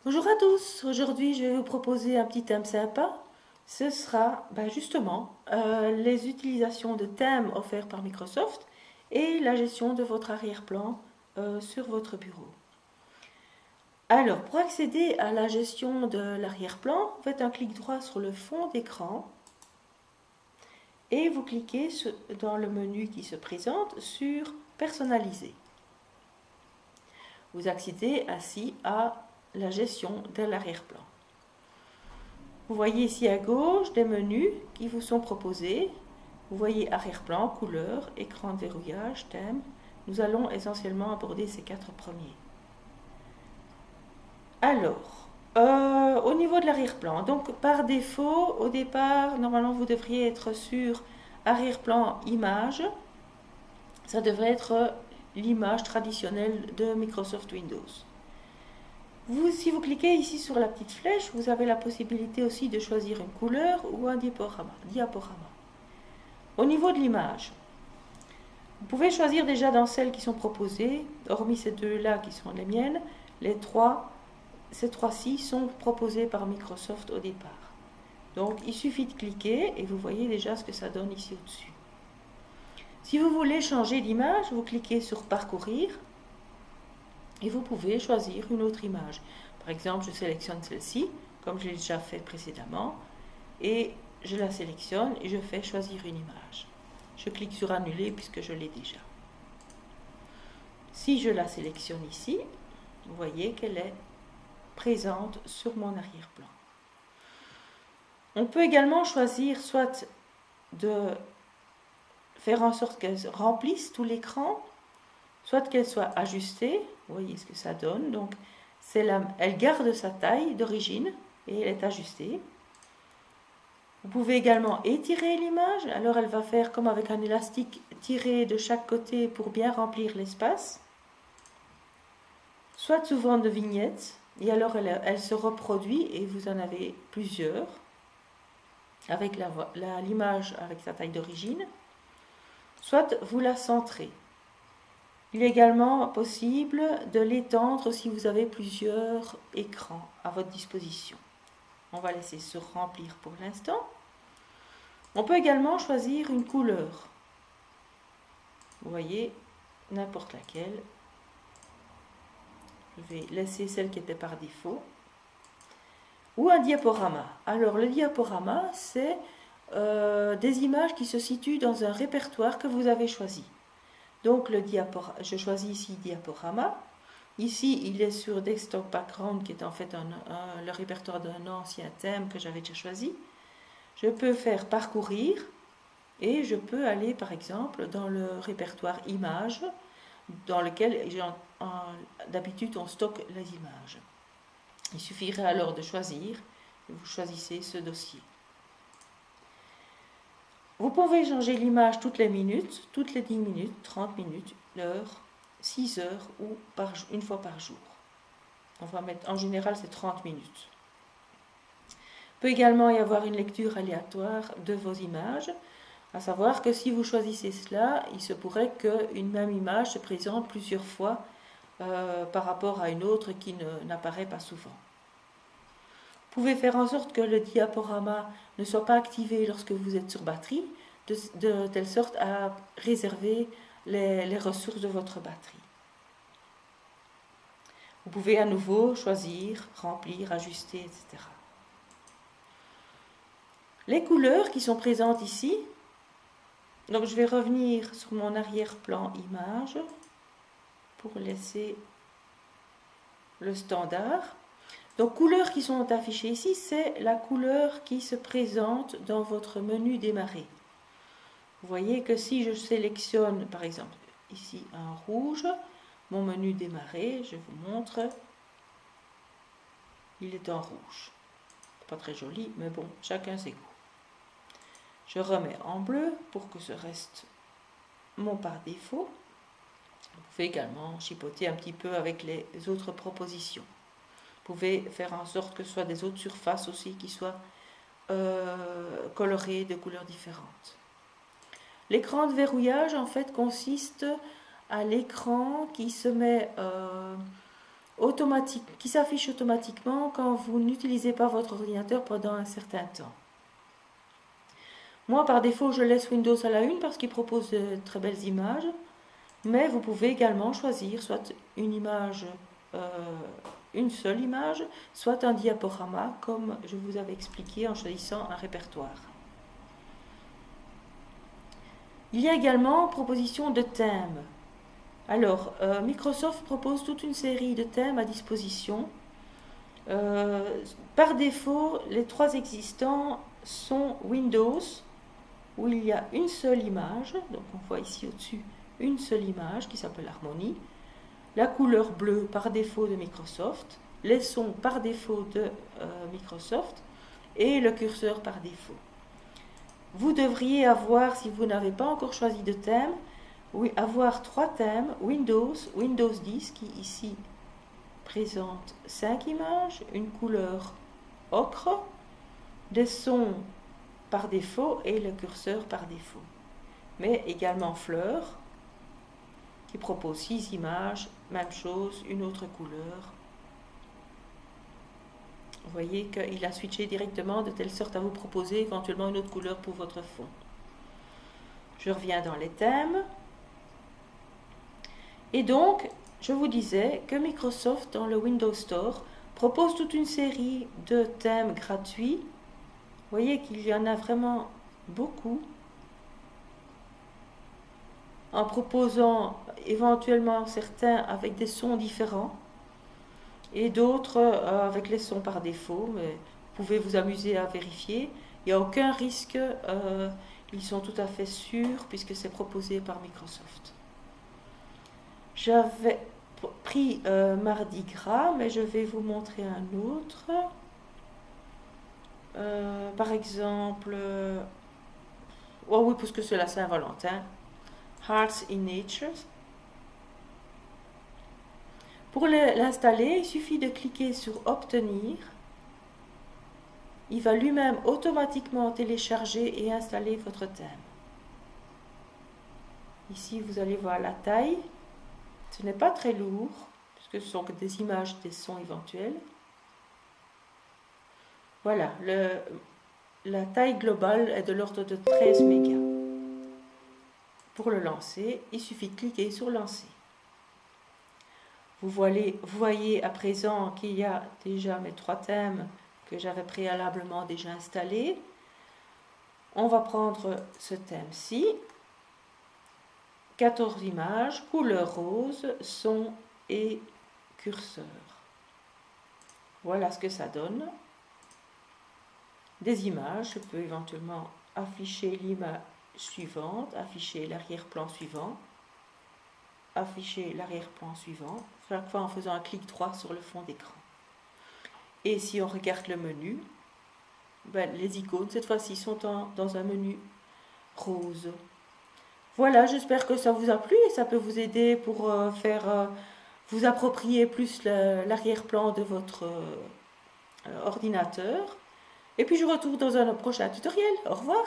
Bonjour à tous, aujourd'hui je vais vous proposer un petit thème sympa. Ce sera justement les utilisations de thèmes offerts par Microsoft et la gestion de votre arrière-plan sur votre bureau. Alors, pour accéder à la gestion de l'arrière-plan, vous faites un clic droit sur le fond d'écran et vous cliquez dans le menu qui se présente sur Personnaliser. Vous accédez ainsi à la gestion de l'arrière-plan. Vous voyez ici à gauche des menus qui vous sont proposés. Vous voyez arrière-plan, couleur, écran de verrouillage, thème. Nous allons essentiellement aborder ces 4 premiers. Alors, au niveau de l'arrière-plan, donc par défaut, au départ, normalement vous devriez être sur arrière-plan image. Ça devrait être l'image traditionnelle de Microsoft Windows. Si vous cliquez ici sur la petite flèche, vous avez la possibilité aussi de choisir une couleur ou un diaporama. Au niveau de l'image, vous pouvez choisir déjà dans celles qui sont proposées, hormis ces deux-là qui sont les miennes, ces trois-ci sont proposées par Microsoft au départ. Donc il suffit de cliquer et vous voyez déjà ce que ça donne ici au-dessus. Si vous voulez changer d'image, vous cliquez sur Parcourir et vous pouvez choisir une autre image. Par exemple, je sélectionne celle-ci, comme je l'ai déjà fait précédemment, et je la sélectionne et je fais choisir une image. Je clique sur Annuler puisque je l'ai déjà. Si je la sélectionne ici, vous voyez qu'elle est présente sur mon arrière-plan. On peut également choisir soit de faire en sorte qu'elle remplisse tout l'écran, soit qu'elle soit ajustée. Vous voyez ce que ça donne. Donc, elle garde sa taille d'origine et elle est ajustée. Vous pouvez également étirer l'image. Alors, elle va faire comme avec un élastique tiré de chaque côté pour bien remplir l'espace. Soit souvent de vignettes. Et alors, elle se reproduit et vous en avez plusieurs avec l'image avec sa taille d'origine. Soit vous la centrez. Il est également possible de l'étendre si vous avez plusieurs écrans à votre disposition. On va laisser se remplir pour l'instant. On peut également choisir une couleur. Vous voyez, n'importe laquelle. Je vais laisser celle qui était par défaut. Ou un diaporama. Alors le diaporama, c'est des images qui se situent dans un répertoire que vous avez choisi. Donc je choisis ici diaporama. Ici, il est sur Desktop Background, qui est en fait le répertoire d'un ancien thème que j'avais déjà choisi. Je peux faire parcourir et je peux aller par exemple dans le répertoire images, dans lequel d'habitude on stocke les images. Il suffirait alors de choisir, et vous choisissez ce dossier. Vous pouvez changer l'image toutes les minutes, toutes les 10 minutes, 30 minutes, l'heure, 6 heures ou une fois par jour. On va mettre, en général, c'est 30 minutes. Il peut également y avoir une lecture aléatoire de vos images, à savoir que si vous choisissez cela, il se pourrait qu'une même image se présente plusieurs fois par rapport à une autre qui n'apparaît pas souvent. Vous pouvez faire en sorte que le diaporama ne soit pas activé lorsque vous êtes sur batterie, de telle sorte à réserver les ressources de votre batterie. Vous pouvez à nouveau choisir, remplir, ajuster, etc. Les couleurs qui sont présentes ici, donc je vais revenir sur mon arrière-plan image pour laisser le standard. Donc, couleurs qui sont affichées ici, c'est la couleur qui se présente dans votre menu démarrer. Vous voyez que si je sélectionne, par exemple, ici un rouge, mon menu démarrer, je vous montre, il est en rouge. Pas très joli, mais bon, chacun ses goûts. Je remets en bleu pour que ce reste mon par défaut. Vous pouvez également chipoter un petit peu avec les autres propositions. Vous pouvez faire en sorte que ce soit des autres surfaces aussi qui soient colorées de couleurs différentes. L'écran de verrouillage en fait consiste à l'écran qui se met qui s'affiche automatiquement quand vous n'utilisez pas votre ordinateur pendant un certain temps. Moi, par défaut, je laisse Windows à la une parce qu'il propose de très belles images, mais vous pouvez également choisir soit une image, une seule image, soit un diaporama, comme je vous avais expliqué en choisissant un répertoire. Il y a également proposition de thèmes. Alors, Microsoft propose toute une série de thèmes à disposition. Par défaut, les 3 existants sont Windows, où il y a une seule image, donc on voit ici au-dessus une seule image qui s'appelle Harmony, la couleur bleue par défaut de Microsoft, les sons par défaut de Microsoft et le curseur par défaut. Vous devriez avoir, si vous n'avez pas encore choisi de thème, avoir 3 thèmes, Windows 10 qui ici présente 5 images, une couleur ocre, des sons par défaut et le curseur par défaut. Mais également fleurs qui propose 6 images, même chose, une autre couleur. Vous voyez qu'il a switché directement de telle sorte à vous proposer éventuellement une autre couleur pour votre fond. Je reviens dans les thèmes. Et donc, je vous disais que Microsoft, dans le Windows Store, propose toute une série de thèmes gratuits. Vous voyez qu'il y en a vraiment beaucoup, en proposant éventuellement certains avec des sons différents et d'autres avec les sons par défaut, mais vous pouvez vous amuser à vérifier. Il n'y a aucun risque, ils sont tout à fait sûrs puisque c'est proposé par Microsoft. J'avais pris Mardi Gras, mais je vais vous montrer un autre. Par exemple, oh oui, puisque c'est la Saint-Valentin, Hearts in Nature. Pour l'installer, il suffit de cliquer sur Obtenir. Il va lui-même automatiquement télécharger et installer votre thème. Ici, vous allez voir la taille. Ce n'est pas très lourd, puisque ce sont que des images, des sons éventuels. Voilà, la taille globale est de l'ordre de 13 mégas. Pour le lancer, il suffit de cliquer sur Lancer. Vous voyez à présent qu'il y a déjà mes 3 thèmes que j'avais préalablement déjà installés. On va prendre ce thème-ci. 14 images, couleur rose, son et curseur. Voilà ce que ça donne. Des images, je peux éventuellement afficher l'image suivante, afficher l'arrière-plan suivant, afficher l'arrière-plan suivant, chaque fois en faisant un clic droit sur le fond d'écran. Et si on regarde le menu, les icônes cette fois-ci sont dans un menu rose. Voilà, j'espère que ça vous a plu et ça peut vous aider pour vous approprier plus l'arrière-plan de votre ordinateur. Et puis je vous retrouve dans un prochain tutoriel. Au revoir.